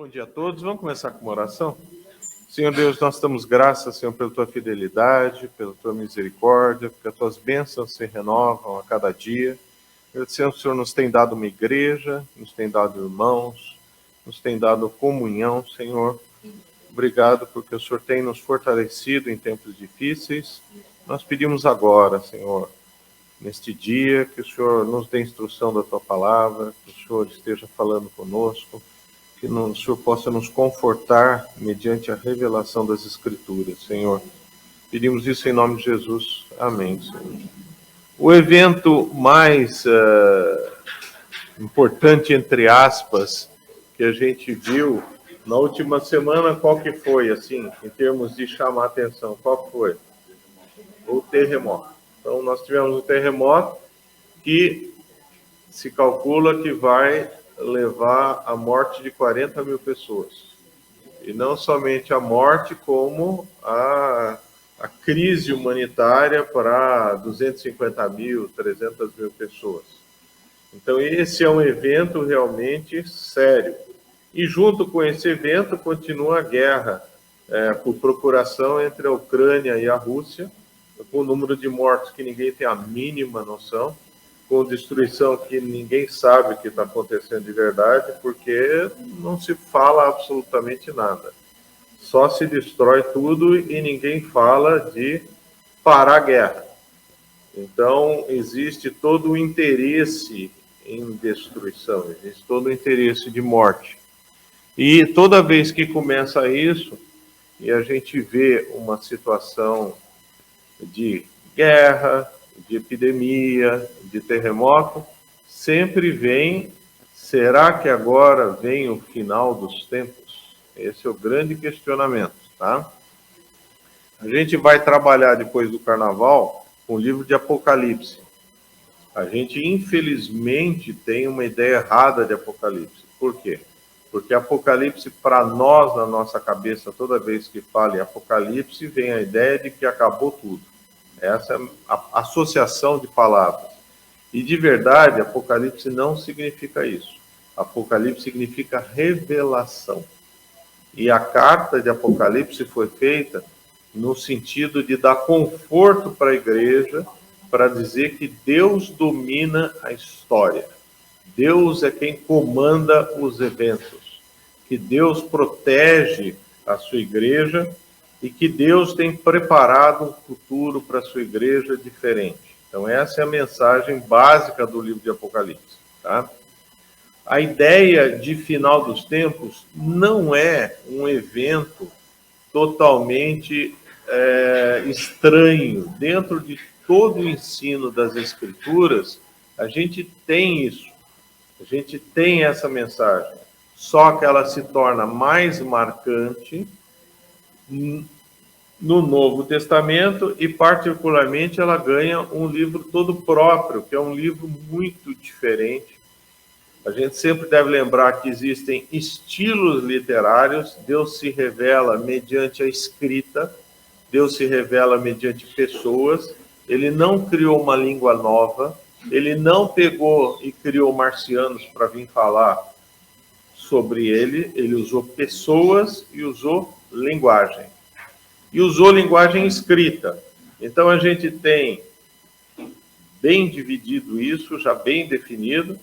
dia a todos. Vamos começar com uma oração? Senhor Deus, nós damos graças, Senhor, pela tua fidelidade, pela tua misericórdia, porque as tuas bênçãos se renovam a cada dia. Agradecemos que o Senhor nos tem dado uma igreja, nos tem dado irmãos, nos tem dado comunhão, Senhor. Obrigado porque o Senhor tem nos fortalecido em tempos difíceis. Nós pedimos agora, Senhor, neste dia, que o Senhor nos dê instrução da tua palavra, que o Senhor esteja falando conosco, que o Senhor possa nos confortar mediante a revelação das Escrituras, Senhor. Pedimos isso em nome de Jesus. Amém, Senhor. O evento mais importante, entre aspas, que a gente viu na última semana, qual que foi, assim, em termos de chamar a atenção? Qual foi? O terremoto. Então, nós tivemos um terremoto que se calcula que vai levar à morte de 40 mil pessoas. E não somente a morte, como a crise humanitária para 250 mil, 300 mil pessoas. Então, esse é um evento realmente sério. E junto com esse evento, continua a guerra por procuração entre a Ucrânia e a Rússia, com o número de mortos que ninguém tem a mínima noção, com destruição que ninguém sabe o que está acontecendo de verdade, porque não se fala absolutamente nada. Só se destrói tudo e ninguém fala de parar a guerra. Então, existe todo o interesse em destruição, existe todo o interesse de morte. E toda vez que começa isso, e a gente vê uma situação de guerra, de epidemia, de terremoto, sempre vem, será que agora vem o final dos tempos? Esse é o grande questionamento, tá? A gente vai trabalhar depois do carnaval com o livro de Apocalipse. A gente, infelizmente, tem uma ideia errada de Apocalipse. Por quê? Porque Apocalipse, para nós, na nossa cabeça, toda vez que fala em Apocalipse, vem a ideia de que acabou tudo. Essa é a associação de palavras. E, de verdade, Apocalipse não significa isso. Apocalipse significa revelação. E a carta de Apocalipse foi feita no sentido de dar conforto para a igreja, para dizer que Deus domina a história. Deus é quem comanda os eventos. Que Deus protege a sua igreja e que Deus tem preparado um futuro para a sua igreja diferente. Então, essa é a mensagem básica do livro de Apocalipse. Tá? A ideia de final dos tempos não é um evento totalmente estranho. Dentro de todo o ensino das Escrituras, a gente tem isso. A gente tem essa mensagem. Só que ela se torna mais marcante no Novo Testamento e, particularmente, ela ganha um livro todo próprio, que é um livro muito diferente. A gente sempre deve lembrar que existem estilos literários. Deus se revela mediante a escrita, Deus se revela mediante pessoas. Ele não criou uma língua nova, ele não pegou e criou marcianos para vir falar sobre ele usou pessoas e usou linguagem. E usou linguagem escrita. Então, a gente tem bem dividido isso, já bem definido,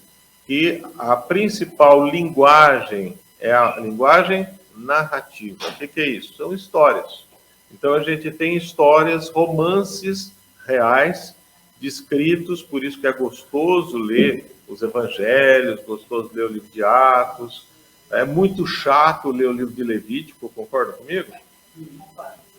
que a principal linguagem é a linguagem narrativa. O que é isso? São histórias. Então, a gente tem histórias, romances reais, descritos, por isso que é gostoso ler os evangelhos, gostoso ler o livro de Atos. É muito chato ler o livro de Levítico, concorda comigo?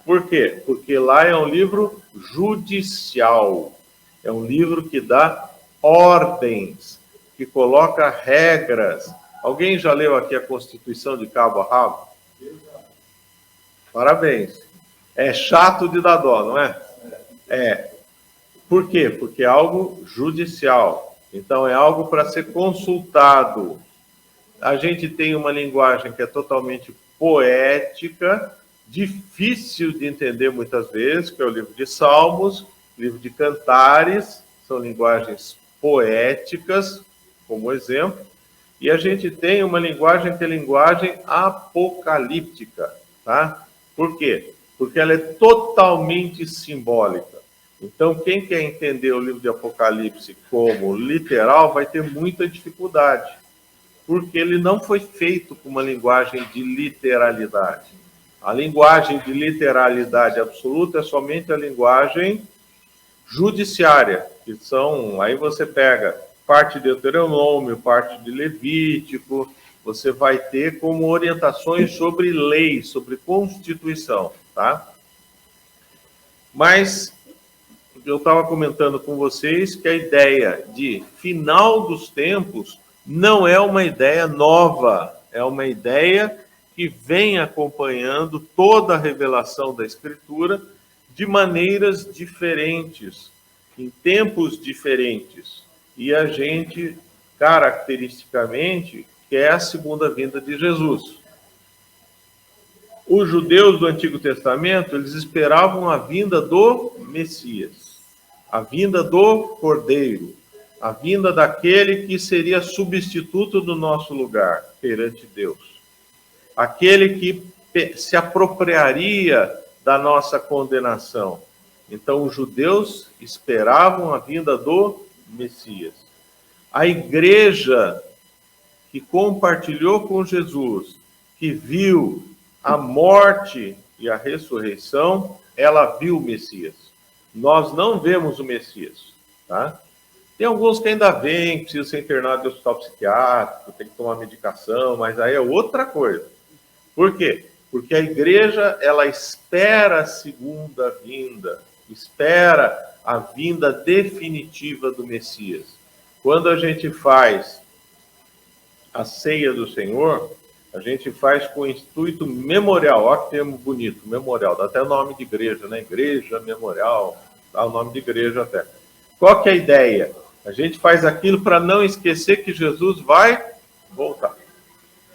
Por quê? Porque lá é um livro judicial. É um livro que dá ordens, que coloca regras. Alguém já leu aqui a Constituição de cabo a rabo? Parabéns. É chato de dar dó, não é? É. Por quê? Porque é algo judicial. Então, é algo para ser consultado. A gente tem uma linguagem que é totalmente poética, difícil de entender muitas vezes, que é o livro de Salmos, livro de Cantares, são linguagens poéticas, como exemplo, E a gente tem uma linguagem que é linguagem apocalíptica, tá? Por quê? Porque ela é totalmente simbólica. Então, quem quer entender o livro de Apocalipse como literal vai ter muita dificuldade, porque ele não foi feito com uma linguagem de literalidade. A linguagem de literalidade absoluta é somente a linguagem judiciária, que são, aí você pega parte de Deuteronômio, parte de Levítico, você vai ter como orientações sobre lei, sobre constituição, tá? Mas eu estava comentando com vocês que a ideia de final dos tempos não é uma ideia nova, é uma ideia que vem acompanhando toda a revelação da Escritura de maneiras diferentes, em tempos diferentes. E a gente, caracteristicamente, quer a segunda vinda de Jesus. Os judeus do Antigo Testamento, eles esperavam a vinda do Messias, a vinda do Cordeiro, a vinda daquele que seria substituto do nosso lugar perante Deus, aquele que se apropriaria da nossa condenação. Então, os judeus esperavam a vinda do Messias. A igreja que compartilhou com Jesus, que viu a morte e a ressurreição, ela viu o Messias. Nós não vemos o Messias, tá? Tem alguns que ainda veem, precisa ser internado em hospital psiquiátrico, tem que tomar medicação, mas aí é outra coisa. Por quê? Porque a igreja, ela espera a segunda vinda, espera a vinda definitiva do Messias. Quando a gente faz a ceia do Senhor, a gente faz com o intuito memorial. Olha que termo bonito, memorial. Dá até o nome de igreja, né? Igreja, memorial, dá o nome de igreja até. Qual que é a ideia? A gente faz aquilo para não esquecer que Jesus vai voltar.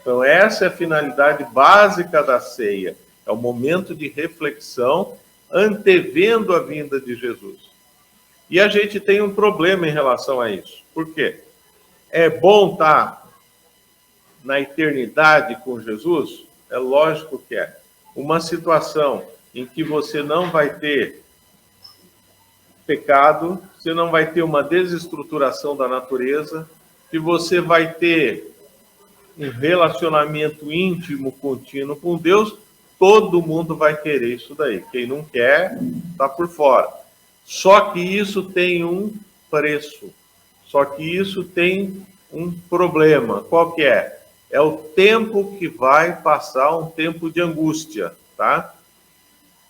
Então, essa é a finalidade básica da ceia. É o momento de reflexão, antevendo a vinda de Jesus. E a gente tem um problema em relação a isso. Por quê? É bom estar na eternidade com Jesus? É lógico que é. Uma situação em que você não vai ter pecado, você não vai ter uma desestruturação da natureza, que você vai ter um relacionamento íntimo, contínuo com Deus, todo mundo vai querer isso daí. Quem não quer, está por fora. Só que isso tem um preço. Só que isso tem um problema. Qual que é? É o tempo que vai passar, um tempo de angústia, tá?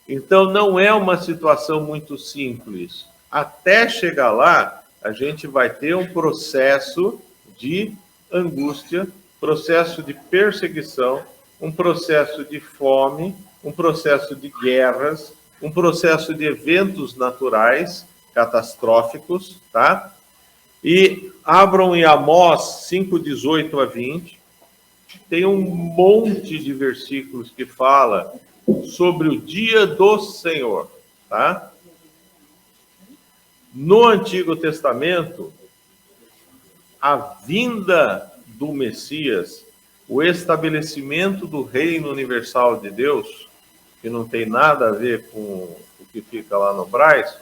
Então, não é uma situação muito simples. Até chegar lá, a gente vai ter um processo de angústia, processo de perseguição, um processo de fome, um processo de guerras, um processo de eventos naturais catastróficos, tá? E abram em Amós 5:18 a 20, tem um monte de versículos que fala sobre o dia do Senhor, tá? No Antigo Testamento, a vinda do Messias, o estabelecimento do reino universal de Deus, que não tem nada a ver com o que fica lá no Braz,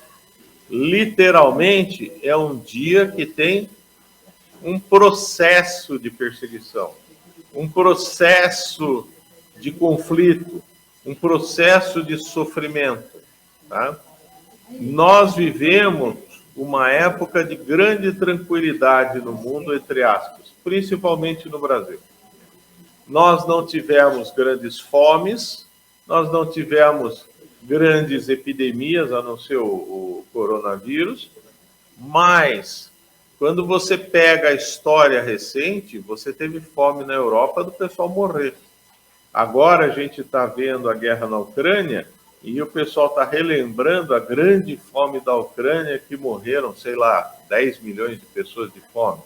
literalmente é um dia que tem um processo de perseguição, um processo de conflito, um processo de sofrimento, tá? Nós vivemos uma época de grande tranquilidade no mundo, entre aspas, principalmente no Brasil. Nós não tivemos grandes fomes, nós não tivemos grandes epidemias, a não ser o coronavírus, mas quando você pega a história recente, você teve fome na Europa do pessoal morrer. Agora a gente está vendo a guerra na Ucrânia e o pessoal está relembrando a grande fome da Ucrânia, que morreram, sei lá, 10 milhões de pessoas de fome.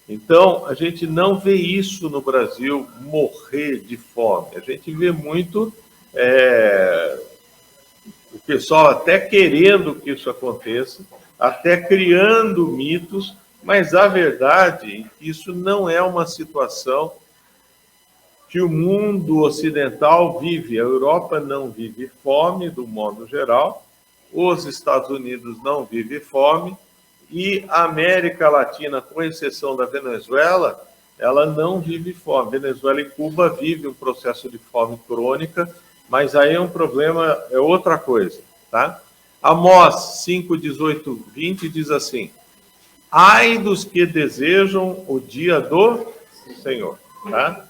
Então, a gente não vê isso no Brasil, morrer de fome. A gente vê muito o pessoal até querendo que isso aconteça, até criando mitos, Mas a verdade é que isso não é uma situação que o mundo ocidental vive. A Europa não vive fome, do modo geral, os Estados Unidos não vivem fome, e a América Latina, com exceção da Venezuela, ela não vive fome. Venezuela e Cuba vivem um processo de fome crônica, mas aí é um problema, é outra coisa, tá? Amós 5, 18, 20 diz assim: ai dos que desejam o dia do Senhor, tá?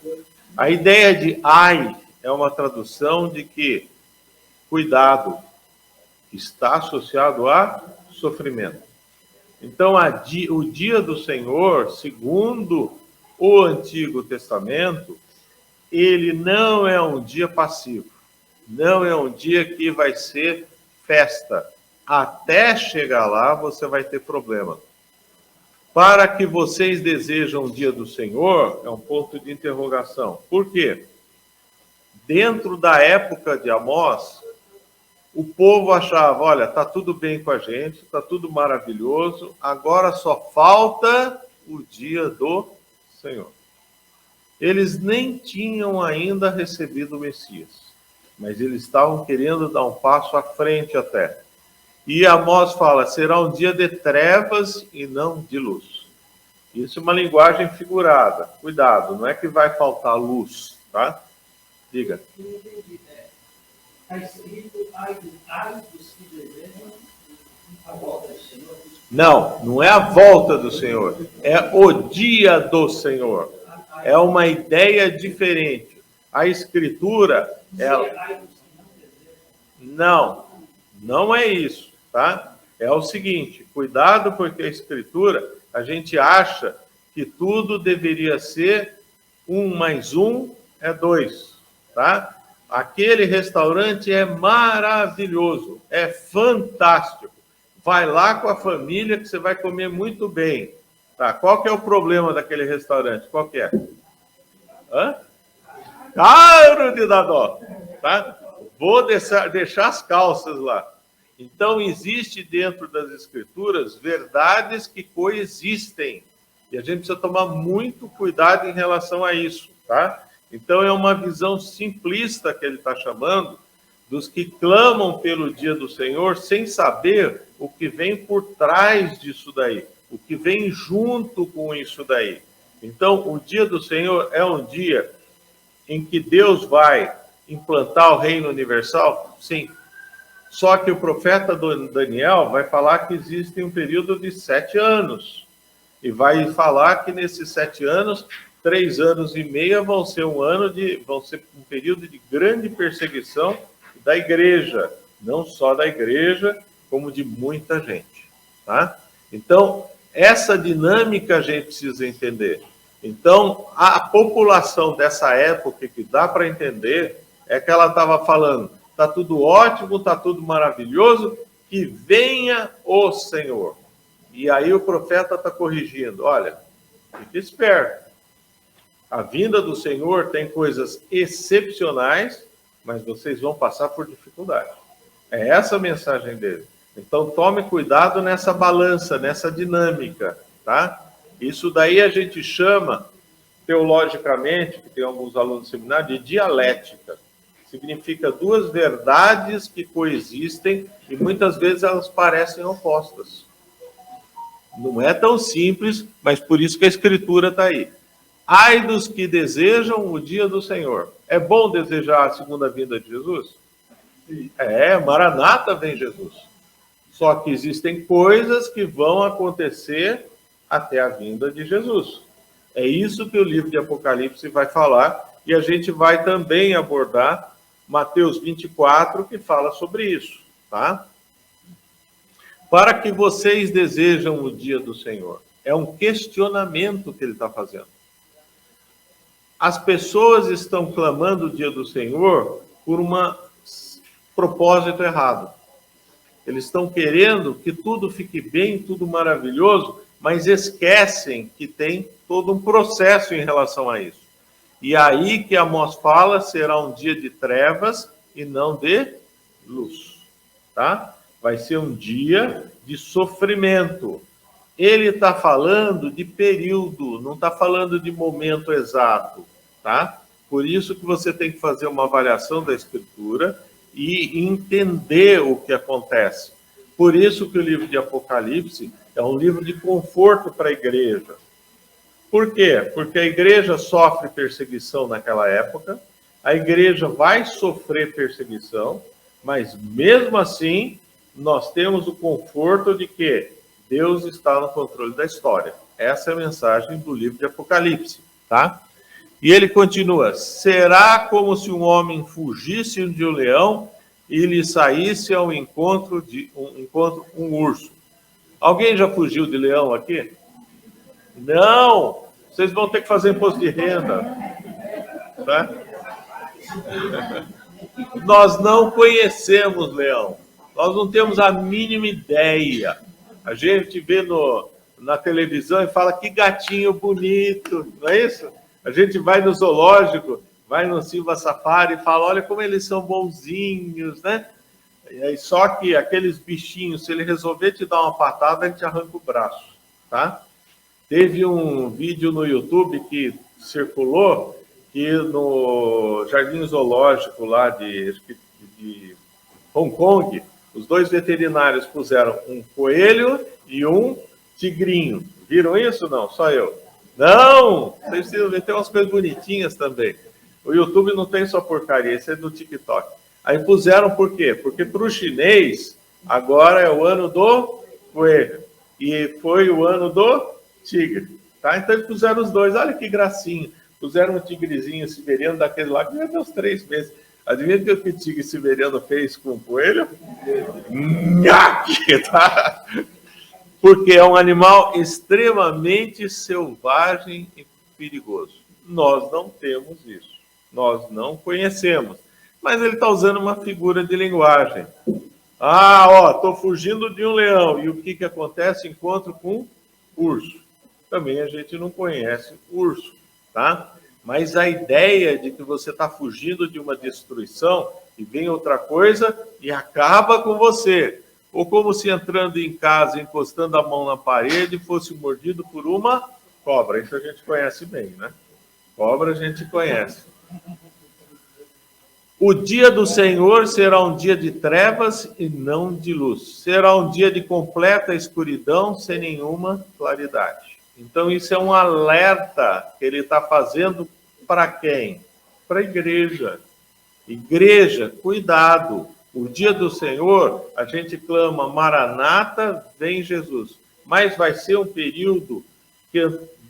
A ideia de ai é uma tradução de que cuidado está associado a sofrimento. Então, o dia do Senhor, segundo o Antigo Testamento, ele não é um dia passivo, não é um dia que vai ser festa. Até chegar lá, você vai ter problema. Para que vocês desejam o dia do Senhor, é um ponto de interrogação. Por quê? Dentro da época de Amós, o povo achava, olha, está tudo bem com a gente, está tudo maravilhoso, agora só falta o dia do Senhor. Eles nem tinham ainda recebido o Messias, mas eles estavam querendo dar um passo à frente até. E Amós fala, será um dia de trevas e não de luz. Isso é uma linguagem figurada. Cuidado, não é que vai faltar luz, tá? Diga. Está escrito, ai dos que desejam a volta do Senhor. Não, não é a volta do Senhor, é o dia do Senhor. É uma ideia diferente. A Escritura, ela... Não é isso, tá? É o seguinte, cuidado, porque a Escritura, a gente acha que tudo deveria ser 1 mais 1 é 2, tá? Aquele restaurante é maravilhoso, é fantástico. Vai lá com a família que você vai comer muito bem. Tá? Qual que é o problema daquele restaurante? Qual que é? Caro de dar dó. Tá? Vou deixar as calças lá. Então, existe dentro das Escrituras verdades que coexistem. E a gente precisa tomar muito cuidado em relação a isso, tá? Então, é uma visão simplista que ele está chamando dos que clamam pelo dia do Senhor sem saber o que vem por trás disso daí, o que vem junto com isso daí. Então, o dia do Senhor é um dia em que Deus vai implantar o reino universal? Sim. Só que o profeta Daniel vai falar que existe um período de 7 anos. E vai falar que nesses 7 anos, 3 anos e meio vão ser um período de grande perseguição da igreja, não só da igreja, como de muita gente, tá? Então, essa dinâmica a gente precisa entender. Então, a população dessa época que dá para entender é que ela estava falando, está tudo ótimo, está tudo maravilhoso, que venha o Senhor. E aí o profeta está corrigindo, olha, fique esperto. A vinda do Senhor tem coisas excepcionais, mas vocês vão passar por dificuldade. É essa a mensagem dele. Então, tome cuidado nessa balança, nessa dinâmica, tá? Isso daí a gente chama, teologicamente, que tem alguns alunos do seminário, de dialética. Significa duas verdades que coexistem e muitas vezes elas parecem opostas. Não é tão simples, mas por isso que a Escritura está aí. Ai dos que desejam o dia do Senhor. É bom desejar a segunda vinda de Jesus? Maranata vem Jesus. Só que existem coisas que vão acontecer até a vinda de Jesus. É isso que o livro de Apocalipse vai falar, e a gente vai também abordar Mateus 24, que fala sobre isso, tá? Para que vocês desejam o dia do Senhor. É um questionamento que ele está fazendo. As pessoas estão clamando o dia do Senhor por um propósito errado. Eles estão querendo que tudo fique bem, tudo maravilhoso, mas esquecem que tem todo um processo em relação a isso. E aí que Amós fala, será um dia de trevas e não de luz, tá? Vai ser um dia de sofrimento. ele está falando de período, não está falando de momento exato, tá? Por isso que você tem que fazer uma avaliação da Escritura e entender o que acontece. Por isso que o livro de Apocalipse é um livro de conforto para a igreja. Por quê? Porque a igreja sofre perseguição naquela época, a igreja vai sofrer perseguição, mas mesmo assim, nós temos o conforto de que Deus está no controle da história. Essa é a mensagem do livro de Apocalipse, tá? E ele continua: será como se um homem fugisse de um leão e lhe saísse ao encontro um urso. Alguém já fugiu de leão aqui? Não! Vocês vão ter que fazer imposto de renda. Tá? Nós não conhecemos leão. Nós não temos a mínima ideia. A gente vê na televisão e fala que gatinho bonito, não é isso? A gente vai no zoológico, vai no Silva Safari e fala, olha como eles são bonzinhos, né? E aí, só que aqueles bichinhos, se ele resolver te dar uma patada, ele te arranca o braço, tá? Teve um vídeo no YouTube que circulou que no Jardim Zoológico lá de Hong Kong, os dois veterinários puseram um coelho e um tigrinho. Viram isso? Não, só eu. Não! Vocês precisam ver, tem umas coisas bonitinhas também. O YouTube não tem só porcaria, esse é do TikTok. Aí puseram por quê? Porque para o chinês, agora é o ano do coelho. E foi o ano do tigre. Tá? Então eles puseram os dois. Olha que gracinha. Puseram um tigrezinho siberiano daquele lá que já deu uns 3 meses. Adivinha o que o tigre siberiano fez com o coelho? Nhaque, tá? Porque é um animal extremamente selvagem e perigoso. Nós não temos isso. Nós não conhecemos. Mas ele está usando uma figura de linguagem. Ah, ó, estou fugindo de um leão. E o que acontece? Encontro com urso. Também a gente não conhece urso, tá? Mas a ideia de que você está fugindo de uma destruição e vem outra coisa e acaba com você. Ou como se entrando em casa, encostando a mão na parede, fosse mordido por uma cobra. Isso a gente conhece bem, né? Cobra a gente conhece. O dia do Senhor será um dia de trevas e não de luz. Será um dia de completa escuridão, sem nenhuma claridade. Então, isso é um alerta que ele está fazendo para quem? Para a igreja. Igreja, cuidado. O dia do Senhor, a gente clama, Maranata, vem Jesus. Mas vai ser um período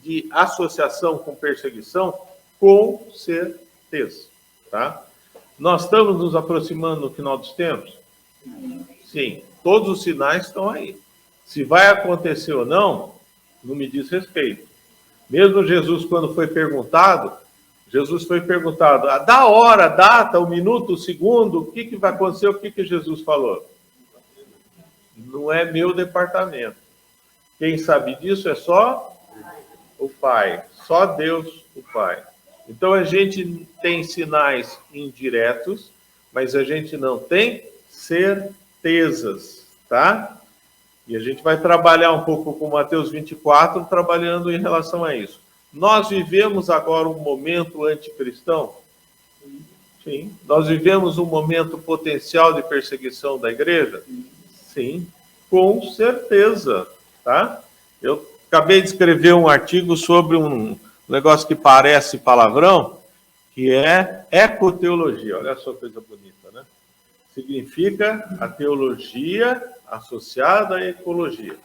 de associação com perseguição, com certeza, tá? Nós estamos nos aproximando no final dos tempos? Sim, todos os sinais estão aí. Se vai acontecer ou não, não me diz respeito. Mesmo Jesus, quando foi perguntado, da hora, a data, o minuto, o segundo, o que vai acontecer, o que Jesus falou? Não é meu departamento. Quem sabe disso é só o Pai, só Deus, o Pai. Então, a gente tem sinais indiretos, mas a gente não tem certezas, tá? E a gente vai trabalhar um pouco com Mateus 24, trabalhando em relação a isso. Nós vivemos agora um momento anticristão? Sim. Nós vivemos um momento potencial de perseguição da igreja? Sim, com certeza, tá? Eu acabei de escrever um artigo sobre um negócio que parece palavrão, que é ecoteologia. Olha só que coisa bonita, né? Significa a teologia associada à ecologia.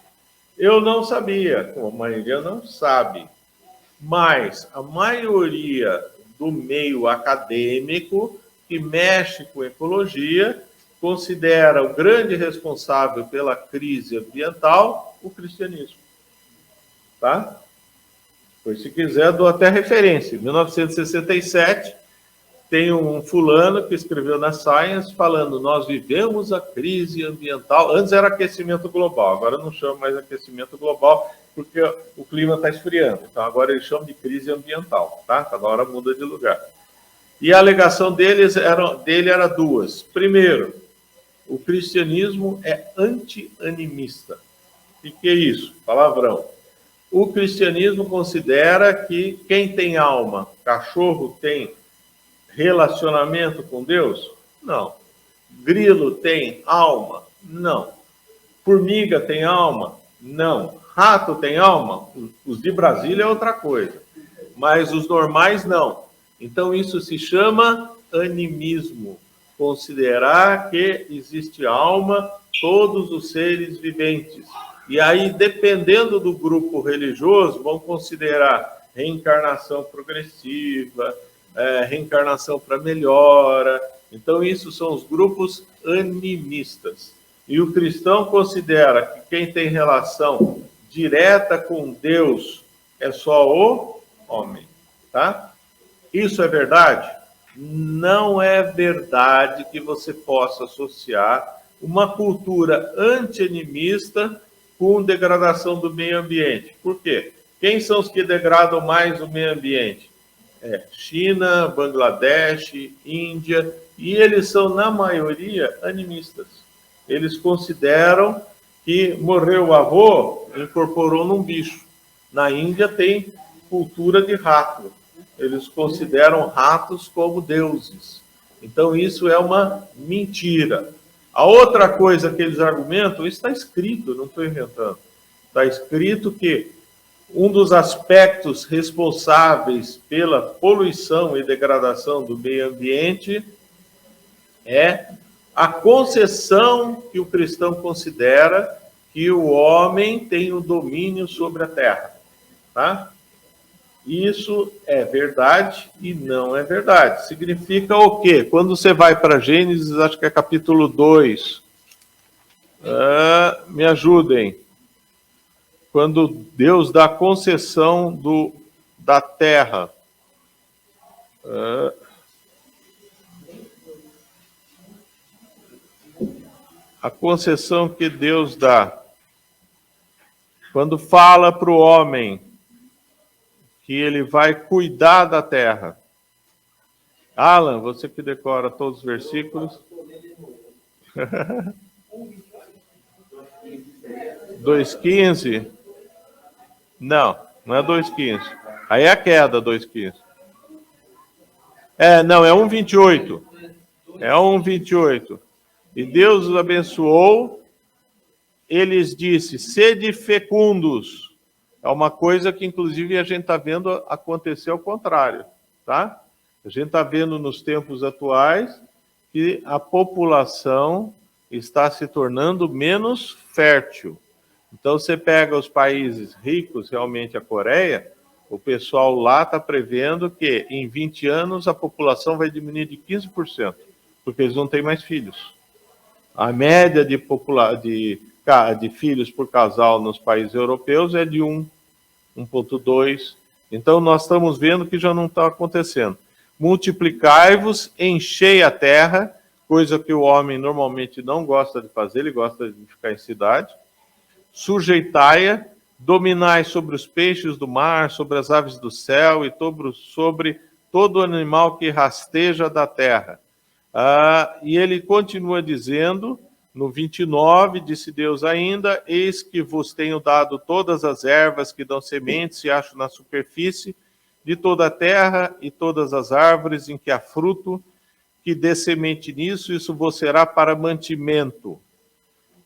Eu não sabia, como a maioria não sabe, mas a maioria do meio acadêmico que mexe com ecologia considera o grande responsável pela crise ambiental o cristianismo. Tá? Pois, se quiser, dou até referência. Em 1967, tem um fulano que escreveu na Science falando: nós vivemos a crise ambiental. Antes era aquecimento global, agora não chama mais aquecimento global, porque o clima está esfriando. Então, agora eles chamam de crise ambiental, tá? Cada hora muda de lugar. E a alegação dele era duas. Primeiro, o cristianismo é anti-animista. O que é isso? Palavrão. O cristianismo considera que quem tem alma, cachorro tem relacionamento com Deus? Não. Grilo tem alma? Não. Formiga tem alma? Não. Rato tem alma? Os de Brasília é outra coisa. Mas os normais não. Então isso se chama animismo. Considerar que existe alma, todos os seres viventes. E aí, dependendo do grupo religioso, vão considerar reencarnação progressiva, reencarnação para melhora. Então, isso são os grupos animistas. E o cristão considera que quem tem relação direta com Deus é só o homem, tá? Isso é verdade? Não é verdade que você possa associar uma cultura anti-animista com degradação do meio ambiente. Por quê? Quem são os que degradam mais o meio ambiente? China, Bangladesh, Índia, e eles são, na maioria, animistas. Eles consideram que morreu o avô, incorporou num bicho. Na Índia tem cultura de rato. Eles consideram ratos como deuses. Então, isso é uma mentira. A outra coisa que eles argumentam, isso está escrito, não estou inventando. Está escrito que um dos aspectos responsáveis pela poluição e degradação do meio ambiente é a concessão que o cristão considera que o homem tem o domínio sobre a terra. Tá? Isso é verdade e não é verdade. Significa o quê? Quando você vai para Gênesis, acho que é capítulo 2. Me ajudem. Quando Deus dá concessão da terra. A concessão que Deus dá. Quando fala para o homem que ele vai cuidar da terra. Alan, você que decora todos os versículos. 2,15? Não, não é 2,15. Aí é a queda, 2,15. Não, é 1,28. É 1,28. E Deus os abençoou, eles disse, sede fecundos. É uma coisa que, inclusive, a gente está vendo acontecer ao contrário, tá? A gente está vendo nos tempos atuais que a população está se tornando menos fértil. Então, você pega os países ricos, realmente a Coreia, o pessoal lá está prevendo que em 20 anos a população vai diminuir de 15%, porque eles não têm mais filhos. A média de filhos por casal nos países europeus é de 1,2. Então, nós estamos vendo que já não está acontecendo. Multiplicai-vos, enchei a terra, coisa que o homem normalmente não gosta de fazer, ele gosta de ficar em cidade. Sujeitai-a, dominai sobre os peixes do mar, sobre as aves do céu e sobre todo animal que rasteja da terra. E ele continua dizendo, no 29, disse Deus ainda, eis que vos tenho dado todas as ervas que dão sementes se acham na superfície de toda a terra e todas as árvores em que há fruto, que dê semente nisso, isso vos será para mantimento.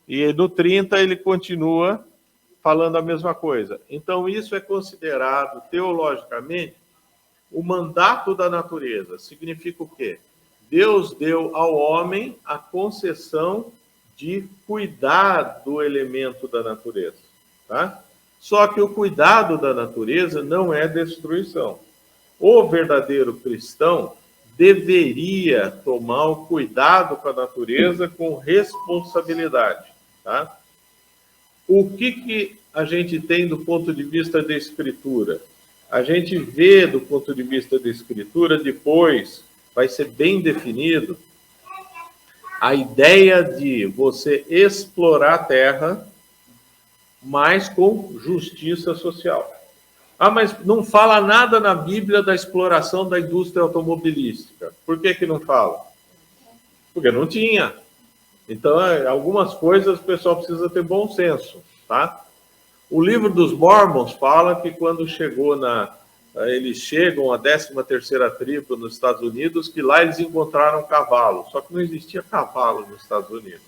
E no 30 ele continua falando a mesma coisa. Então isso é considerado teologicamente o mandato da natureza. Significa o quê? Deus deu ao homem a concessão de cuidar do elemento da natureza, tá? Só que o cuidado da natureza não é destruição. O verdadeiro cristão deveria tomar o cuidado com a natureza com responsabilidade, tá? O que a gente tem do ponto de vista da Escritura? A gente vê do ponto de vista da Escritura, depois vai ser bem definido a ideia de você explorar a terra, mas com justiça social. Mas não fala nada na Bíblia da exploração da indústria automobilística. Por que não fala? Porque não tinha. Então, algumas coisas o pessoal precisa ter bom senso, tá? O livro dos Mormons fala que quando eles chegam à 13ª tribo nos Estados Unidos, que lá eles encontraram cavalo. Só que não existia cavalo nos Estados Unidos.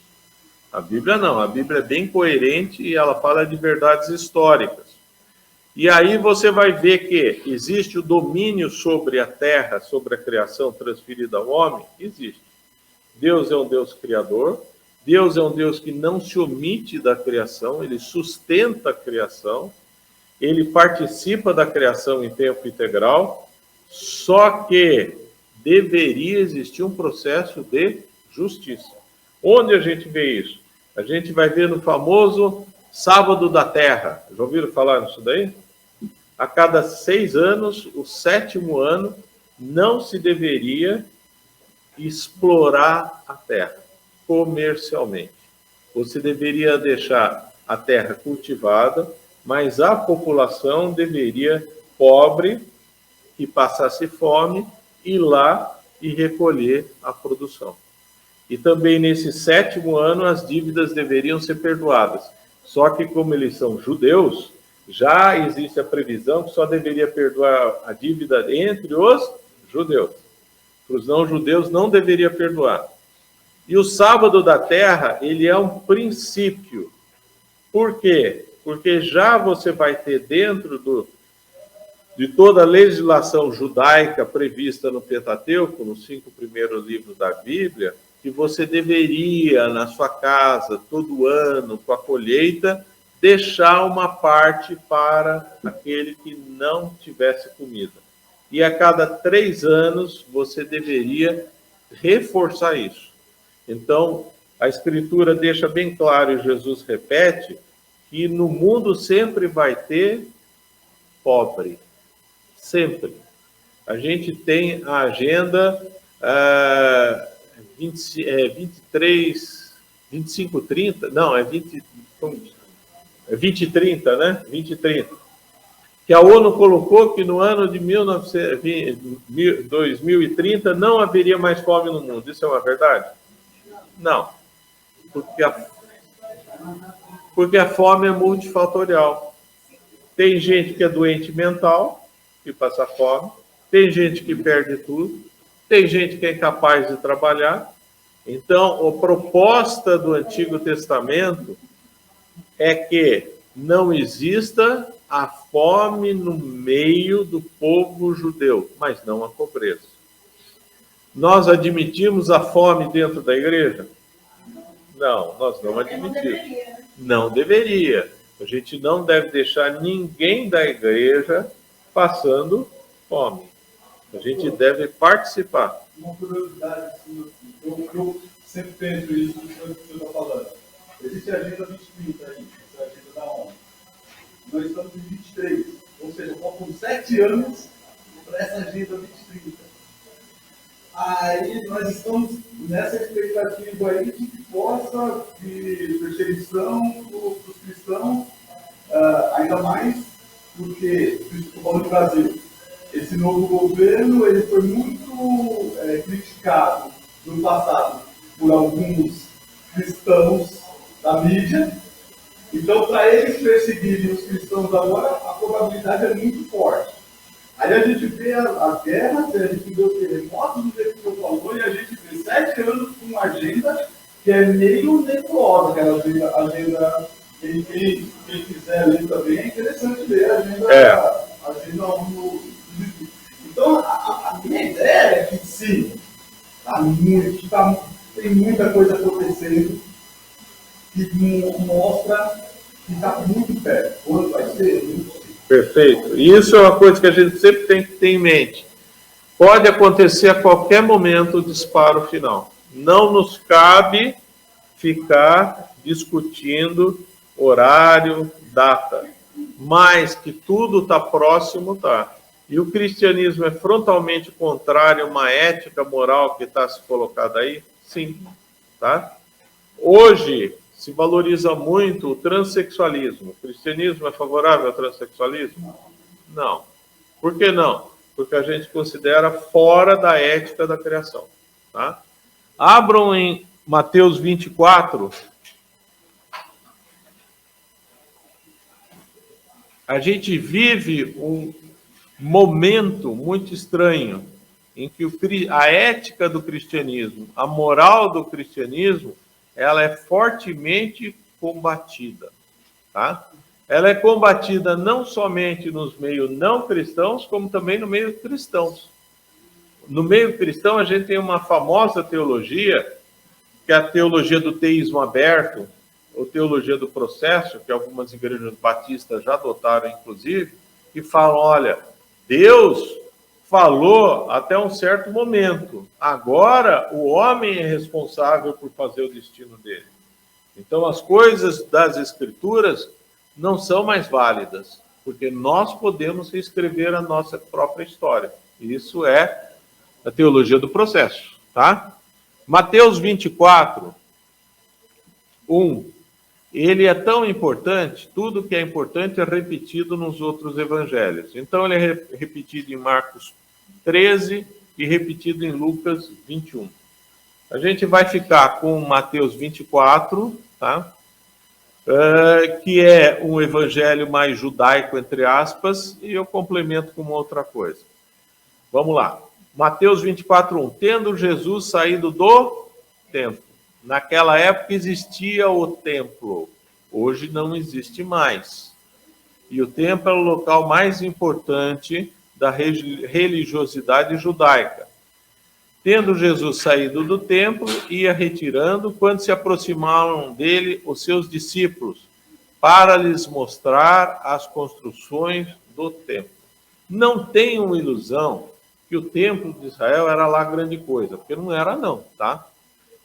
A Bíblia não. A Bíblia é bem coerente e ela fala de verdades históricas. E aí você vai ver que existe o domínio sobre a terra, sobre a criação transferida ao homem? Existe. Deus é um Deus criador. Deus é um Deus que não se omite da criação, ele sustenta a criação, ele participa da criação em tempo integral, só que deveria existir um processo de justiça. Onde a gente vê isso? A gente vai ver no famoso Sábado da Terra. Já ouviram falar nisso daí? A cada 6 anos, o 7º ano, não se deveria explorar a terra comercialmente. Você deveria deixar a terra cultivada, mas a população deveria, pobre, que passasse fome, ir lá e recolher a produção. E também nesse 7º ano as dívidas deveriam ser perdoadas. Só que como eles são judeus, já existe a previsão que só deveria perdoar a dívida entre os judeus. Para os não-judeus não deveria perdoar. E o sábado da terra, ele é um princípio. Por quê? Porque já você vai ter dentro de toda a legislação judaica prevista no Pentateuco, nos 5 primeiros livros da Bíblia, que você deveria, na sua casa, todo ano, com a colheita, deixar uma parte para aquele que não tivesse comida. E a cada 3 anos, você deveria reforçar isso. Então, a Escritura deixa bem claro, e Jesus repete, que no mundo sempre vai ter pobre. Sempre. A gente tem a agenda 25, 30, não, é 2030, né? 2030. Que a ONU colocou que no ano de 2030 não haveria mais fome no mundo. Isso é uma verdade? Não. Porque a fome é multifatorial. Tem gente que é doente mental, que passa fome. Tem gente que perde tudo. Tem gente que é incapaz de trabalhar. Então, a proposta do Antigo Testamento é que não exista a fome no meio do povo judeu, mas não a pobreza. Nós admitimos a fome dentro da igreja? Não, nós não admitimos. Não deveria. A gente não deve deixar ninguém da igreja passando fome. A gente deve participar. Uma curiosidade, assim, eu sempre penso isso que o senhor está falando. Existe a Agenda 2030 aí, essa agenda da ONU. Nós estamos em 23, ou seja, faltam 7 anos para essa Agenda 2030. Aí nós estamos nessa expectativa aí de que possa, de perseguição dos cristãos, ainda mais porque, estou falando do Brasil, esse novo governo ele foi muito criticado no passado por alguns cristãos da mídia. Então, para eles perseguirem os cristãos agora, a probabilidade é muito forte. Aí a gente vê as guerras, a gente vê o terremoto do jeito que eu falou, e a gente vê 7 anos com uma agenda que é meio nebulosa, aquela agenda, quem quiser ler também, é interessante ler a agenda 1. Então, a minha ideia é que sim, tem muita coisa acontecendo que mostra que está muito perto. Quando vai ser? Não sei. Perfeito. E isso é uma coisa que a gente sempre tem que ter em mente. Pode acontecer a qualquer momento o disparo final. Não nos cabe ficar discutindo horário, data. Mas que tudo está próximo, tá. E o cristianismo é frontalmente contrário a uma ética moral que está se colocada aí? Sim. Tá? Hoje se valoriza muito o transexualismo. O cristianismo é favorável ao transexualismo? Não. Por que não? Porque a gente considera fora da ética da criação. Tá? Abram em Mateus 24. A gente vive um momento muito estranho em que a ética do cristianismo, a moral do cristianismo, ela é fortemente combatida, tá? Ela é combatida não somente nos meios não cristãos, como também no meio cristãos. No meio cristão, a gente tem uma famosa teologia, que é a teologia do teísmo aberto, ou teologia do processo, que algumas igrejas batistas já adotaram, inclusive, que falam, olha, Deus falou até um certo momento, agora o homem é responsável por fazer o destino dele. Então, as coisas das Escrituras não são mais válidas, porque nós podemos reescrever a nossa própria história. Isso é a teologia do processo, tá? Mateus 24, 1. Ele é tão importante, tudo que é importante é repetido nos outros evangelhos. Então, ele é repetido em Marcos 13 e repetido em Lucas 21. A gente vai ficar com Mateus 24, tá? Que é um evangelho mais judaico, entre aspas, e eu complemento com uma outra coisa. Vamos lá. Mateus 24, 1. Tendo Jesus saído do templo. Naquela época existia o templo. Hoje não existe mais. E o templo é o local mais importante da religiosidade judaica. Tendo Jesus saído do templo, ia retirando, quando se aproximaram dele os seus discípulos, para lhes mostrar as construções do templo. Não tenham ilusão que o templo de Israel era lá grande coisa, porque não era não, tá?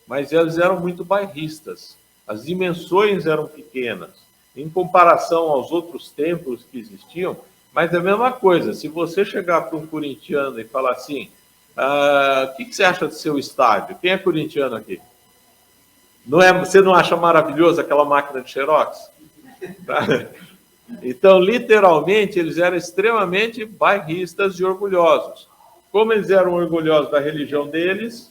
Mas eles eram muito bairristas. As dimensões eram pequenas, em comparação aos outros templos que existiam, mas é a mesma coisa. Se você chegar para um corintiano e falar assim, o que você acha do seu estádio? Quem é corintiano aqui? Não é, você não acha maravilhoso aquela máquina de xerox? Tá? Então, literalmente, eles eram extremamente bairristas e orgulhosos. Como eles eram orgulhosos da religião deles,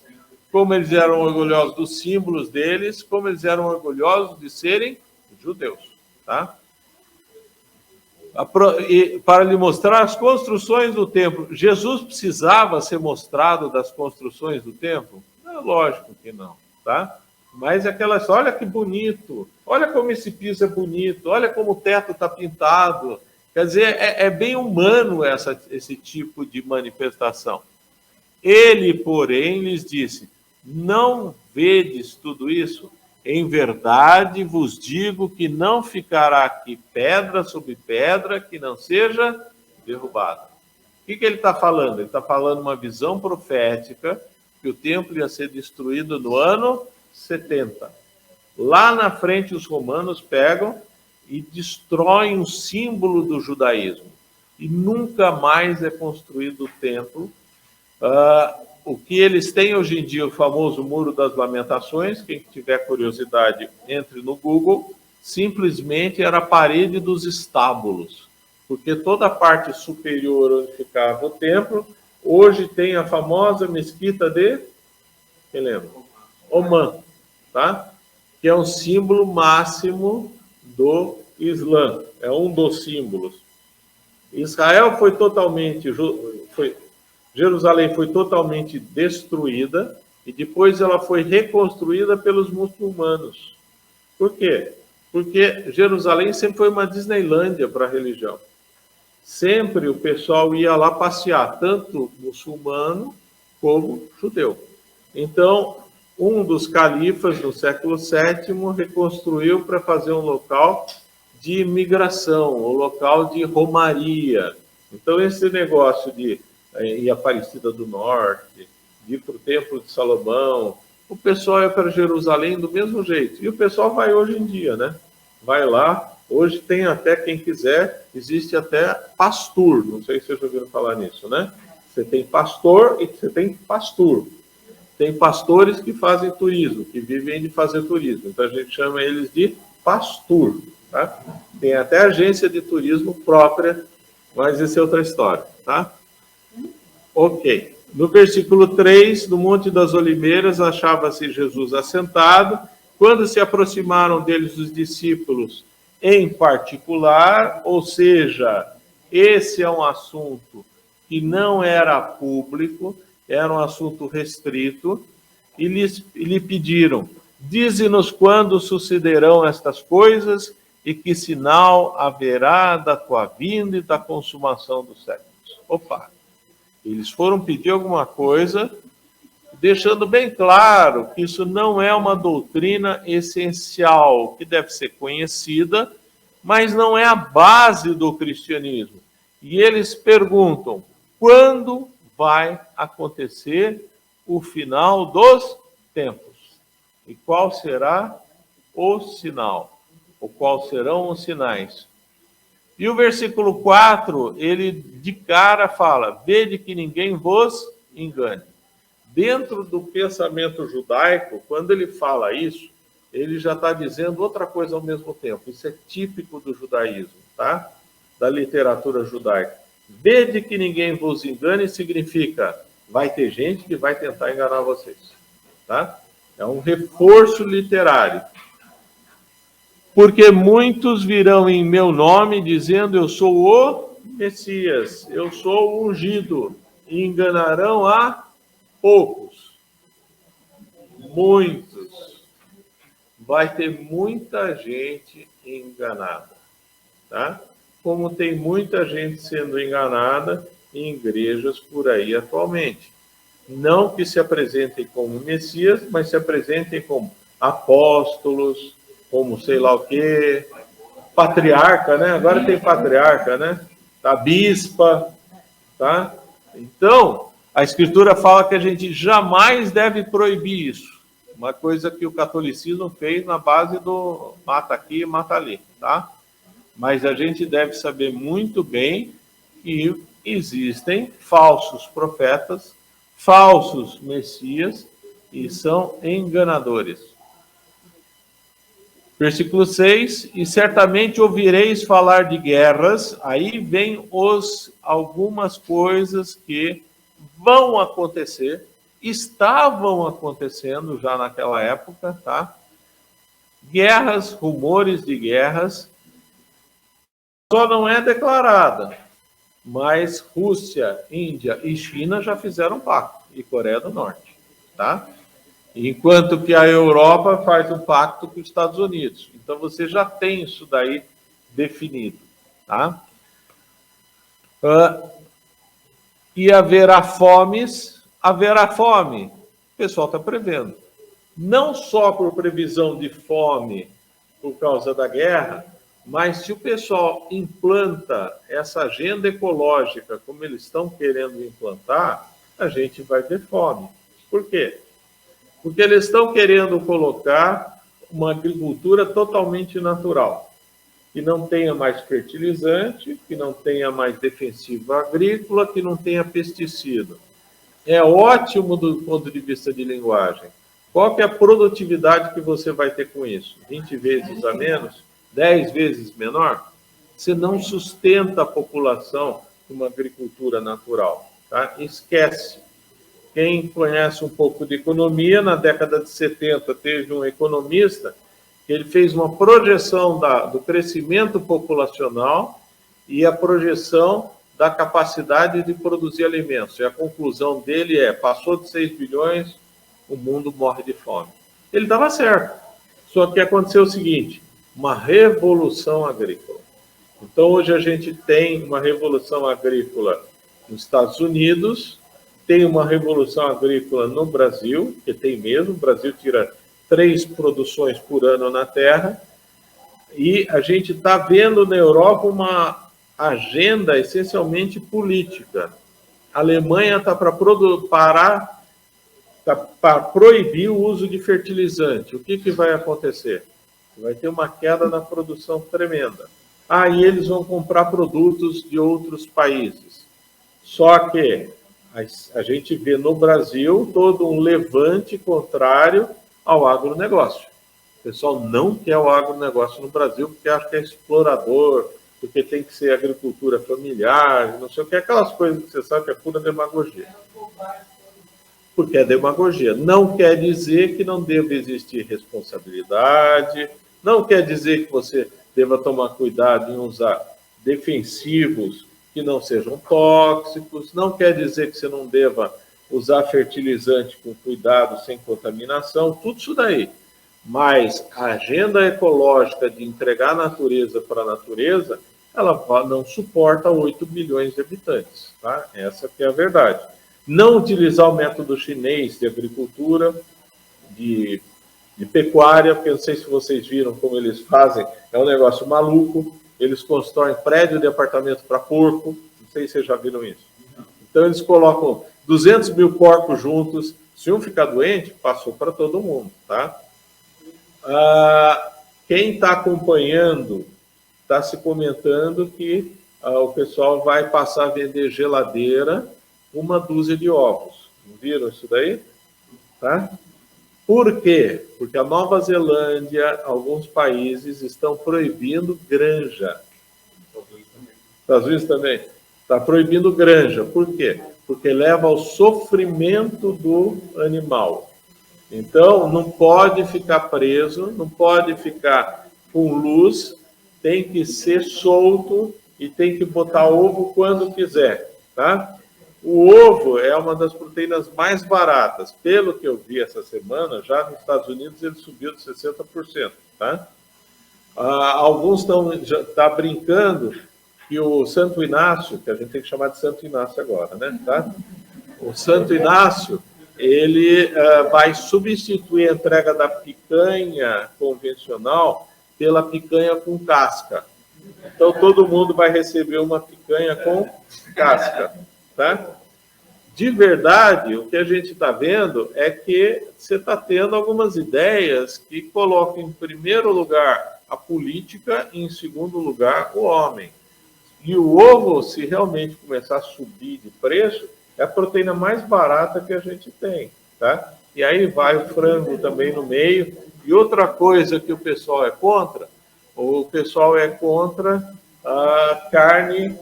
como eles eram orgulhosos dos símbolos deles, como eles eram orgulhosos de serem judeus, tá? Para lhe mostrar as construções do templo. Jesus precisava ser mostrado das construções do templo? É lógico que não, tá? Mas aquelas, olha que bonito, olha como esse piso é bonito, olha como o teto está pintado. Quer dizer, é bem humano esse tipo de manifestação. Ele, porém, lhes disse, não vedes tudo isso? Em verdade vos digo que não ficará aqui pedra sobre pedra que não seja derrubada. O que ele está falando? Ele está falando uma visão profética que o templo ia ser destruído no ano 70. Lá na frente os romanos pegam e destroem o símbolo do judaísmo. E nunca mais é construído o templo. O que eles têm hoje em dia, o famoso Muro das Lamentações, quem tiver curiosidade, entre no Google, simplesmente era a parede dos estábulos, porque toda a parte superior onde ficava o templo, hoje tem a famosa mesquita de, quem lembra? Omã, tá? Que é um símbolo máximo do Islã, é um dos símbolos. Israel foi totalmente... Jerusalém foi totalmente destruída e depois ela foi reconstruída pelos muçulmanos. Por quê? Porque Jerusalém sempre foi uma Disneylândia para a religião. Sempre o pessoal ia lá passear, tanto muçulmano como judeu. Então, um dos califas no século VII reconstruiu para fazer um local de imigração, um local de romaria. Então, esse negócio de ir a Aparecida do Norte, de ir para o Templo de Salomão, o pessoal ia para Jerusalém do mesmo jeito. E o pessoal vai hoje em dia, né? Vai lá, hoje tem até, quem quiser, existe até pastor, não sei se vocês já ouviram falar nisso, né? Você tem pastor e você tem pastor. Tem pastores que fazem turismo, que vivem de fazer turismo. Então a gente chama eles de pastor, tá? Tem até agência de turismo própria, mas essa é outra história, tá? Ok. No versículo 3, no Monte das Oliveiras, achava-se Jesus assentado. Quando se aproximaram deles os discípulos, em particular, ou seja, esse é um assunto que não era público, era um assunto restrito, e lhe pediram: dize-nos quando sucederão estas coisas e que sinal haverá da tua vinda e da consumação dos séculos. Opa! Eles foram pedir alguma coisa, deixando bem claro que isso não é uma doutrina essencial, que deve ser conhecida, mas não é a base do cristianismo. E eles perguntam: quando vai acontecer o final dos tempos? E qual será o sinal? Ou quais serão os sinais? E o versículo 4, ele de cara fala: vede que ninguém vos engane. Dentro do pensamento judaico, quando ele fala isso, ele já está dizendo outra coisa ao mesmo tempo. Isso é típico do judaísmo, tá? Da literatura judaica. Vede que ninguém vos engane significa: vai ter gente que vai tentar enganar vocês, tá? É um reforço literário. Porque muitos virão em meu nome dizendo: eu sou o Messias, eu sou o ungido, e enganarão a poucos. Muitos. Vai ter muita gente enganada, tá? Como tem muita gente sendo enganada em igrejas por aí atualmente. Não que se apresentem como Messias, mas se apresentem como apóstolos, como sei lá o quê, patriarca, né? Agora tem patriarca, né? A bispa, tá? Então, a Escritura fala que a gente jamais deve proibir isso. Uma coisa que o catolicismo fez na base do mata aqui, mata ali, tá? Mas a gente deve saber muito bem que existem falsos profetas, falsos messias, e são enganadores. Versículo 6, e certamente ouvireis falar de guerras. Aí vem algumas coisas que vão acontecer, estavam acontecendo já naquela época, tá? Guerras, rumores de guerras, só não é declarada, mas Rússia, Índia e China já fizeram pacto, e Coreia do Norte, tá? Enquanto que a Europa faz um pacto com os Estados Unidos. Então você já tem isso daí definido, tá? E haverá fomes, haverá fome. O pessoal está prevendo. Não só por previsão de fome por causa da guerra, mas se o pessoal implanta essa agenda ecológica como eles estão querendo implantar, a gente vai ter fome. Por quê? Porque eles estão querendo colocar uma agricultura totalmente natural, que não tenha mais fertilizante, que não tenha mais defensivo agrícola, que não tenha pesticida. É ótimo do ponto de vista de linguagem. Qual que é a produtividade que você vai ter com isso? 20 vezes a menos? 10 vezes menor? Você não sustenta a população com uma agricultura natural, tá? Esquece. Quem conhece um pouco de economia, na década de 70 teve um economista que ele fez uma projeção do crescimento populacional e a projeção da capacidade de produzir alimentos. E a conclusão dele passou de 6 bilhões, o mundo morre de fome. Ele estava certo. Só que aconteceu o seguinte: uma revolução agrícola. Então, hoje a gente tem uma revolução agrícola nos Estados Unidos, tem uma revolução agrícola no Brasil, que tem mesmo, o Brasil tira 3 produções por ano na terra, e a gente está vendo na Europa uma agenda essencialmente política. A Alemanha está para proibir o uso de fertilizante. O que vai acontecer? Vai ter uma queda na produção tremenda. E eles vão comprar produtos de outros países. Só que a gente vê no Brasil todo um levante contrário ao agronegócio. O pessoal não quer o agronegócio no Brasil porque acha que é explorador, porque tem que ser agricultura familiar, não sei o que, aquelas coisas que você sabe que é pura demagogia. Porque é demagogia. Não quer dizer que não deve existir responsabilidade, não quer dizer que você deva tomar cuidado em usar defensivos que não sejam tóxicos. Não quer dizer que você não deva usar fertilizante com cuidado, sem contaminação, tudo isso daí. Mas a agenda ecológica de entregar a natureza para a natureza, ela não suporta 8 bilhões de habitantes. Tá? Essa que é a verdade. Não utilizar o método chinês de agricultura, de pecuária, porque eu não sei se vocês viram como eles fazem, é um negócio maluco. Eles constroem prédio de apartamento para porco, não sei se vocês já viram isso. Então eles colocam 200 mil porcos juntos, se um ficar doente, passou para todo mundo, tá? Quem está acompanhando, está se comentando que o pessoal vai passar a vender geladeira, 1 dúzia de ovos. Não viram isso daí? Tá? Por quê? Porque a Nova Zelândia, alguns países estão proibindo granja. Estados Unidos também. Está proibindo granja. Por quê? Porque leva ao sofrimento do animal. Então, não pode ficar preso, não pode ficar com luz, tem que ser solto e tem que botar ovo quando quiser, tá? O ovo é uma das proteínas mais baratas. Pelo que eu vi essa semana, já nos Estados Unidos ele subiu de 60%, tá? Alguns estão brincando que o Santo Inácio, que a gente tem que chamar de Santo Inácio agora, né? Tá? O Santo Inácio, ele vai substituir a entrega da picanha convencional pela picanha com casca. Então, todo mundo vai receber uma picanha com casca, tá? De verdade, o que a gente está vendo é que você está tendo algumas ideias que colocam em primeiro lugar a política e em segundo lugar o homem. E o ovo, se realmente começar a subir de preço, é a proteína mais barata que a gente tem, tá? E aí vai o frango também no meio. E outra coisa que o pessoal é contra a carne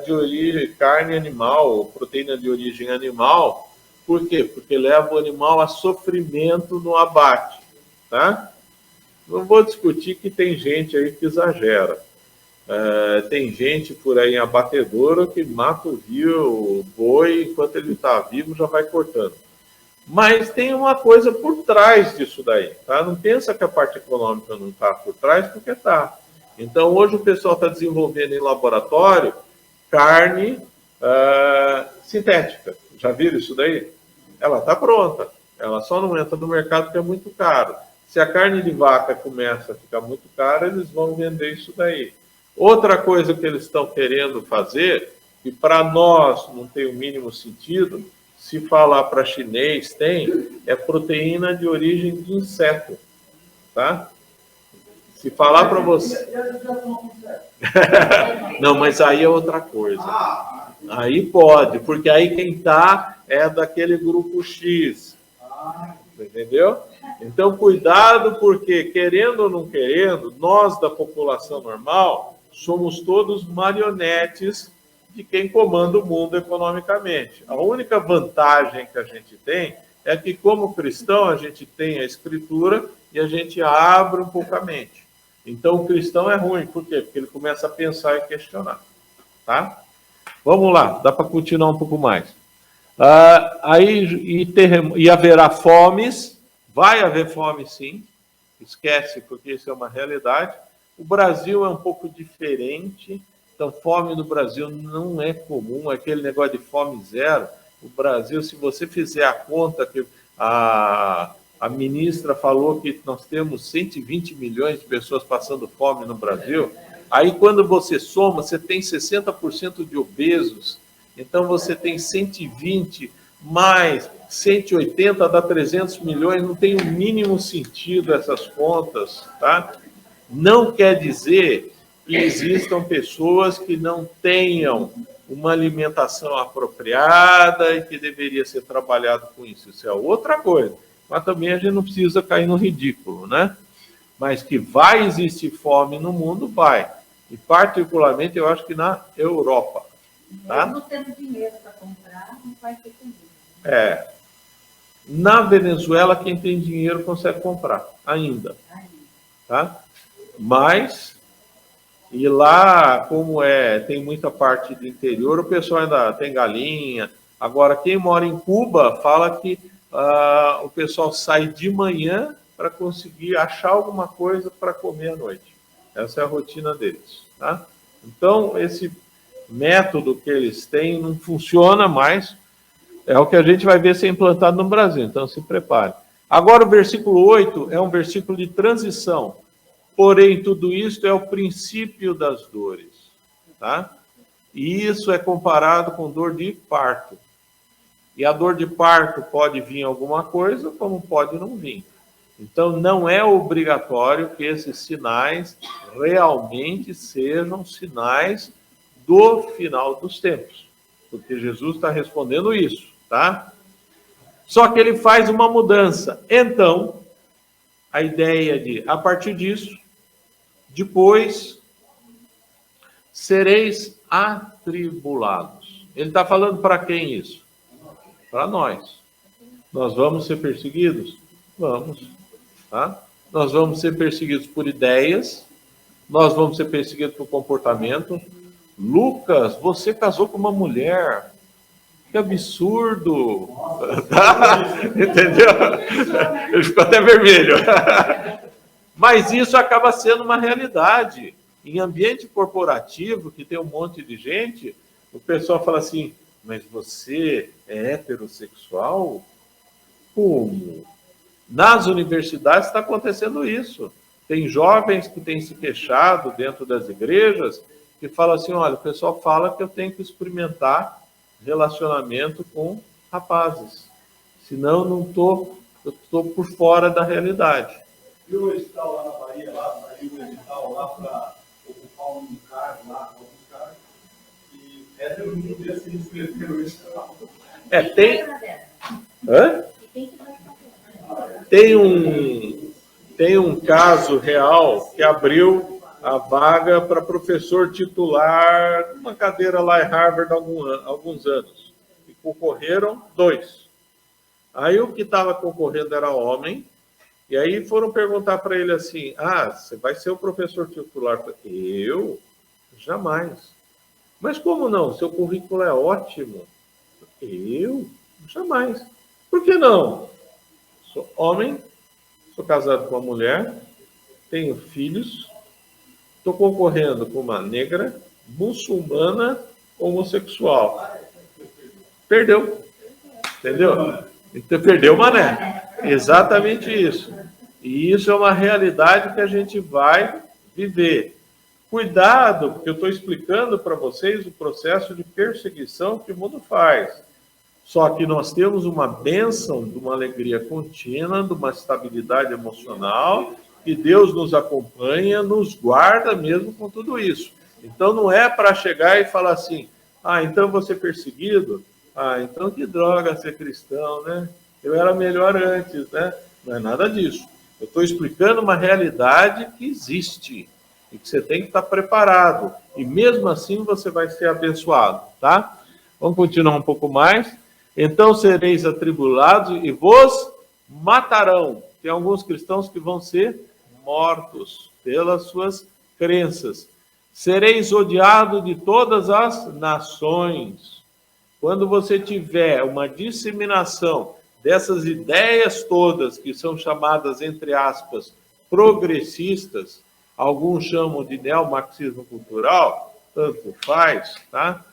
de origem, carne animal, proteína de origem animal. Por quê? Porque leva o animal a sofrimento no abate, tá? Não vou discutir que tem gente aí que exagera. Tem gente por aí em abatedouro que mata o boi, enquanto ele está vivo, já vai cortando. Mas tem uma coisa por trás disso daí, tá? Não pensa que a parte econômica não está por trás, porque está. Então, hoje o pessoal está desenvolvendo em laboratório carne sintética. Já viram isso daí? Ela está pronta. Ela só não entra no mercado porque é muito caro. Se a carne de vaca começa a ficar muito cara, eles vão vender isso daí. Outra coisa que eles estão querendo fazer, que para nós não tem o mínimo sentido, se falar para chinês é proteína de origem de inseto, tá? Se falar para você... Não, mas aí é outra coisa. Aí pode, porque aí quem está é daquele grupo X. Entendeu? Então, cuidado, porque querendo ou não querendo, nós da população normal somos todos marionetes de quem comanda o mundo economicamente. A única vantagem que a gente tem é que, como cristão, a gente tem a escritura e a gente abre um pouco a mente. Então, o cristão é ruim. Por quê? Porque ele começa a pensar e questionar. Tá? Vamos lá, dá para continuar um pouco mais. E haverá fomes. Vai haver fome, sim. Esquece, porque isso é uma realidade. O Brasil é um pouco diferente. Então, fome no Brasil não é comum. Aquele negócio de fome zero. O Brasil, se você fizer a conta que a ministra falou que nós temos 120 milhões de pessoas passando fome no Brasil. Aí, quando você soma, você tem 60% de obesos. Então, você tem 120 mais 180 dá 300 milhões. Não tem o mínimo sentido essas contas, tá? Não quer dizer que existam pessoas que não tenham uma alimentação apropriada e que deveria ser trabalhado com isso. Isso é outra coisa. Mas também a gente não precisa cair no ridículo, né? Mas que vai existir fome no mundo, vai. E particularmente eu acho que na Europa. Tá? Mesmo tendo dinheiro para comprar, não vai ter comida. Na Venezuela, quem tem dinheiro consegue comprar, ainda. Tá? Mas E lá, como tem muita parte do interior, o pessoal ainda tem galinha. Agora, quem mora em Cuba fala que o pessoal sai de manhã para conseguir achar alguma coisa para comer à noite. Essa é a rotina deles, tá? Então, esse método que eles têm não funciona mais. É o que a gente vai ver ser implantado no Brasil, então se prepare. Agora, o versículo 8 é um versículo de transição. Porém, tudo isto é o princípio das dores, tá? E isso é comparado com dor de parto. E a dor de parto pode vir alguma coisa, como pode não vir. Então, não é obrigatório que esses sinais realmente sejam sinais do final dos tempos, porque Jesus está respondendo isso, tá? Só que ele faz uma mudança. Então, a ideia de, a partir disso, depois sereis atribulados. Ele está falando para quem isso? Para nós. Nós vamos ser perseguidos? Vamos. Tá? Nós vamos ser perseguidos por ideias, nós vamos ser perseguidos por comportamento. Lucas, você casou com uma mulher. Que absurdo! Entendeu? Ele ficou até vermelho. Mas isso acaba sendo uma realidade. Em ambiente corporativo, que tem um monte de gente, o pessoal fala assim, mas você é heterossexual? Como? Nas universidades está acontecendo isso. Tem jovens que têm se queixado dentro das igrejas que falam assim, olha, o pessoal fala que eu tenho que experimentar relacionamento com rapazes. Senão eu estou por fora da realidade. Viu o edital lá na Bahia, saiu o edital lá para ocupar um cargo lá, alguns cargos, e hétero não podia se inscrever no edital. Tem um caso real que abriu a vaga para professor titular, uma cadeira lá em Harvard há alguns anos. E concorreram 2. Aí o que estava concorrendo era homem, e aí foram perguntar para ele assim, você vai ser o professor titular? Eu? Jamais. Mas como não? Seu currículo é ótimo. Eu? Jamais. Por que não? Sou homem, sou casado com uma mulher, tenho filhos, estou concorrendo com uma negra, muçulmana, homossexual. Perdeu. Entendeu? Então, perdeu o mané. Exatamente isso. E isso é uma realidade que a gente vai viver. Cuidado, porque eu estou explicando para vocês o processo de perseguição que o mundo faz. Só que nós temos uma bênção de uma alegria contínua, de uma estabilidade emocional, que Deus nos acompanha, nos guarda mesmo com tudo isso. Então não é para chegar e falar assim, então vou ser perseguido? Então que droga ser cristão, né? Eu era melhor antes, né? Não é nada disso. Eu estou explicando uma realidade que existe e que você tem que estar preparado. E mesmo assim você vai ser abençoado, tá? Vamos continuar um pouco mais. Então sereis atribulados e vos matarão. Tem alguns cristãos que vão ser mortos pelas suas crenças. Sereis odiados de todas as nações. Quando você tiver uma disseminação dessas ideias todas que são chamadas, entre aspas, progressistas, alguns chamam de neomarxismo cultural, tanto faz, tá?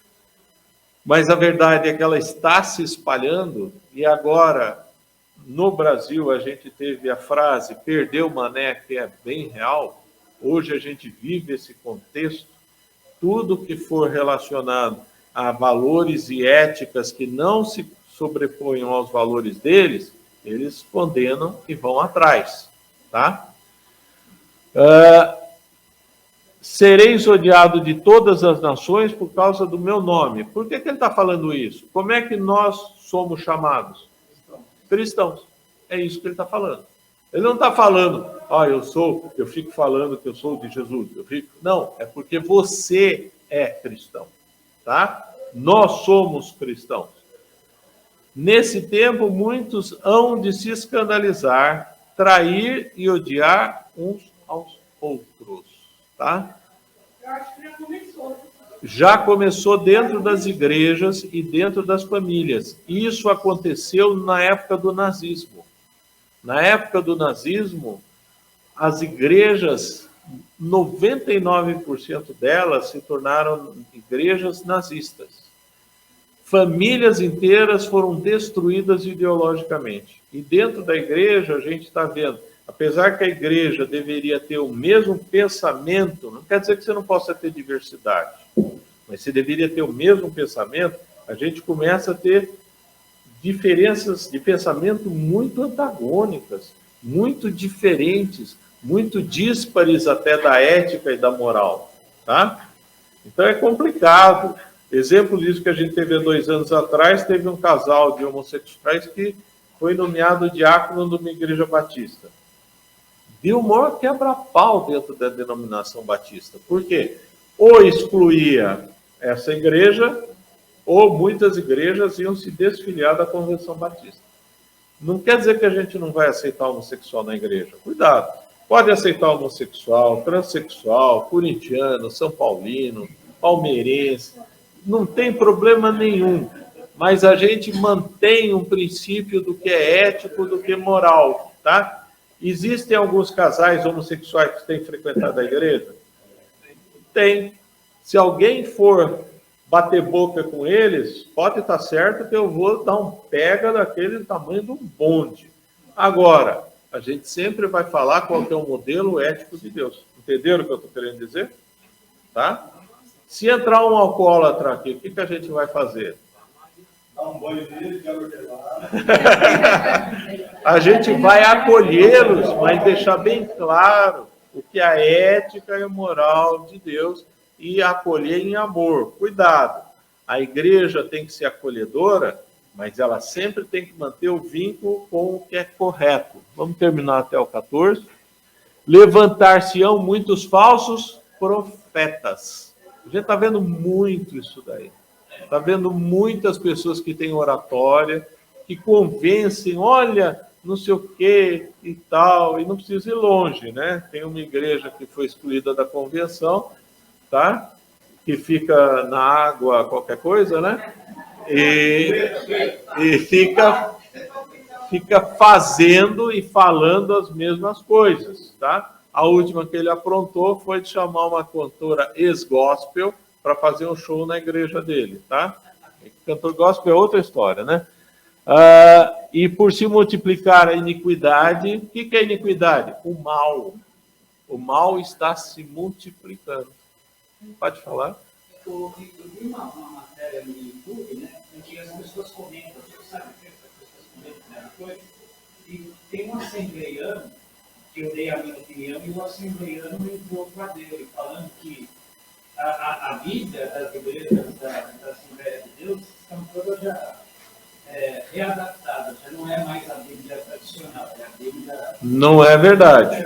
Mas a verdade é que ela está se espalhando e agora, no Brasil, a gente teve a frase perdeu o mané, que é bem real. Hoje a gente vive esse contexto. Tudo que for relacionado a valores e éticas que não se sobreponham aos valores deles, eles condenam e vão atrás, tá? Sereis odiados de todas as nações por causa do meu nome. Por que ele está falando isso? Como é que nós somos chamados? Cristãos. É isso que ele está falando. Ele não está falando, eu fico falando que eu sou de Jesus. Não, é porque você é cristão, tá? Nós somos cristãos. Nesse tempo, muitos hão de se escandalizar, trair e odiar uns aos outros, tá? Eu acho que já começou. Já começou dentro das igrejas e dentro das famílias. Isso aconteceu na época do nazismo. Na época do nazismo, as igrejas, 99% delas se tornaram igrejas nazistas. Famílias inteiras foram destruídas ideologicamente. E dentro da igreja, a gente está vendo, apesar que a igreja deveria ter o mesmo pensamento, não quer dizer que você não possa ter diversidade, mas você deveria ter o mesmo pensamento, a gente começa a ter diferenças de pensamento muito antagônicas, muito diferentes, muito díspares até da ética e da moral, tá? Então é complicado. Exemplo disso que a gente teve há 2 anos atrás, teve um casal de homossexuais que foi nomeado diácono de uma igreja batista. Deu o maior quebra-pau dentro da denominação batista. Por quê? Ou excluía essa igreja, ou muitas igrejas iam se desfiliar da Convenção Batista. Não quer dizer que a gente não vai aceitar homossexual na igreja. Cuidado. Pode aceitar homossexual, transexual, corintiano, são paulino, palmeirense. Não tem problema nenhum. Mas a gente mantém um princípio do que é ético, do que é moral, tá? Existem alguns casais homossexuais que têm frequentado a igreja? Tem. Se alguém for bater boca com eles, pode estar certo que eu vou dar um pega daquele tamanho de um bonde. Agora, a gente sempre vai falar qual que é o modelo ético de Deus. Entenderam o que eu estou querendo dizer? Tá? Se entrar um alcoólatra aqui, o que a gente vai fazer? Dá um banho nele, de água gelada. A gente vai acolhê-los, mas deixar bem claro o que é a ética e a moral de Deus e acolher em amor. Cuidado, a igreja tem que ser acolhedora, mas ela sempre tem que manter o vínculo com o que é correto. Vamos terminar até o 14. Levantar-se-ão muitos falsos profetas. A gente está vendo muito isso daí. Está vendo muitas pessoas que têm oratória, que convencem, olha, não sei o que e tal, e não precisa ir longe, né? Tem uma igreja que foi excluída da convenção, tá? Que fica na água, qualquer coisa, né? E fica fazendo e falando as mesmas coisas, tá? A última que ele aprontou foi de chamar uma cantora ex-gospel para fazer um show na igreja dele, tá? Cantor gospel é outra história, né? E por se multiplicar a iniquidade, o que é iniquidade? O mal. O mal está se multiplicando. Pode falar? Eu vi uma matéria no YouTube, né, em que as pessoas comentam, você sabe o que as pessoas comentam, né, coisa? E tem um assembleiano, que eu dei a minha opinião, e o assembleiano entrou com a dele, falando que a Bíblia das igrejas da Assembleia de Deus estão todas já readaptadas, já não é mais a Bíblia tradicional, é a Bíblia... Não é verdade.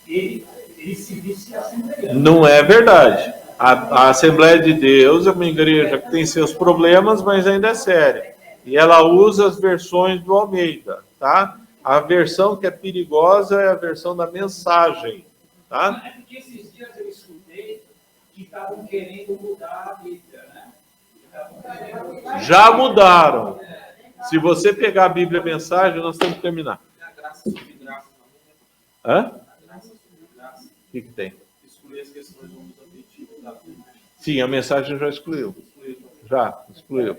Ele se disse assembleiano. Não é verdade. A Assembleia de Deus é uma igreja que tem seus problemas, mas ainda é séria. E ela usa as versões do Almeida, tá? A versão que é perigosa é a versão da mensagem, tá? É porque esses dias eu escutei que estavam querendo mudar a Bíblia, né? Já mudaram. Se você pegar a Bíblia mensagem, nós temos que terminar. Hã? O que tem? Excluir as questões do objetivo da Bíblia. Sim, a mensagem já excluiu. Já excluiu.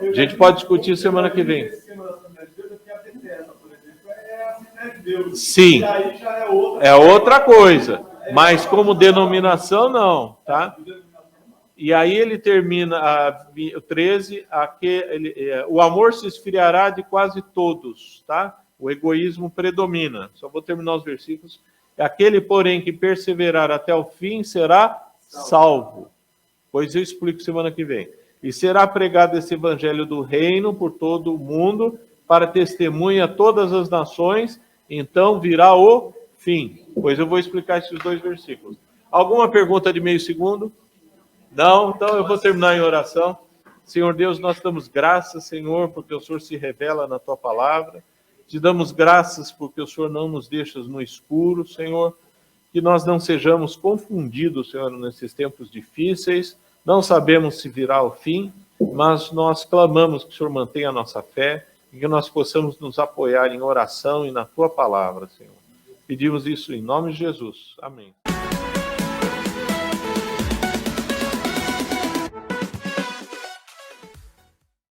A gente pode discutir semana que vem. Sim, é outra coisa. Mas como denominação, não, tá? E aí ele termina o 13, o amor se esfriará de quase todos, tá? O egoísmo predomina. Só vou terminar os versículos. Aquele, porém, que perseverar até o fim será salvo. Pois eu explico semana que vem. E será pregado esse evangelho do reino por todo o mundo, para testemunha a todas as nações, então virá o fim. Pois eu vou explicar esses 2 versículos. Alguma pergunta de meio segundo? Não? Então eu vou terminar em oração. Senhor Deus, nós damos graças, Senhor, porque o Senhor se revela na Tua palavra. Te damos graças porque o Senhor não nos deixa no escuro, Senhor. que nós não sejamos confundidos, Senhor, nesses tempos difíceis. Não sabemos se virá o fim, mas nós clamamos que o Senhor mantenha a nossa fé e que nós possamos nos apoiar em oração e na Tua palavra, Senhor. Pedimos isso em nome de Jesus. Amém.